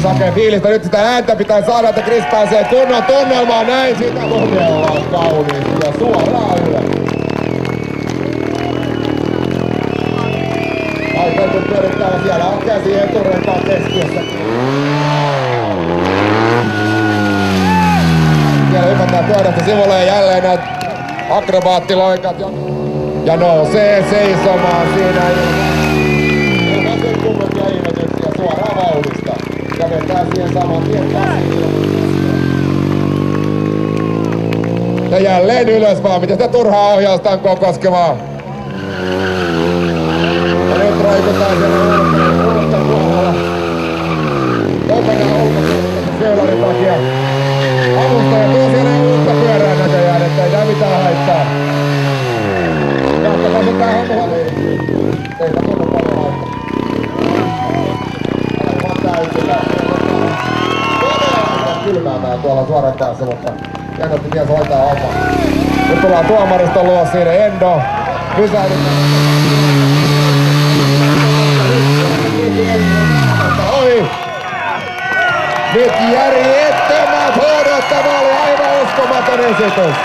sakea fiilistä. Nyt sitä ääntä pitää saada, että Chris pääsee kunnon tunnelmaan. Näin sitä todella kauniisti ja suoraan ylös. Aika kun pyörittää, siellä on käsi eturenkaan keskiössä. Siellä hypätään pyörästä sivulle ja jälleen näet akrobaattiloikat ja nousee seisomaan siinä ilman sen kummempia ihmetyksiä suoraan vauhdista ja vetää siihen saman tien ja jälleen ylös vaan, miten sitä turhaa ohjausta on koskevaa. Ja nyt roikutaan siellä ulkopuolella. Kokonaan ulkopuolella seularin takia. Avustaja tuo siellä uutta pyörää näköjään, ettei tää mitään haittaa. Jatkataan se tää homma niin. Ei tää tunnu paljon haittaa. Älä vaan täysillä. Todella kylmäämään tuolla suoran päässä, mutta jännästi mies hoitaa homma. Nyt tullaan tuomariston luo siinä Endo. Pysäytetään. Ohi! Nyt järjettömät huudot, tämä oli aivan uskomaton esitys.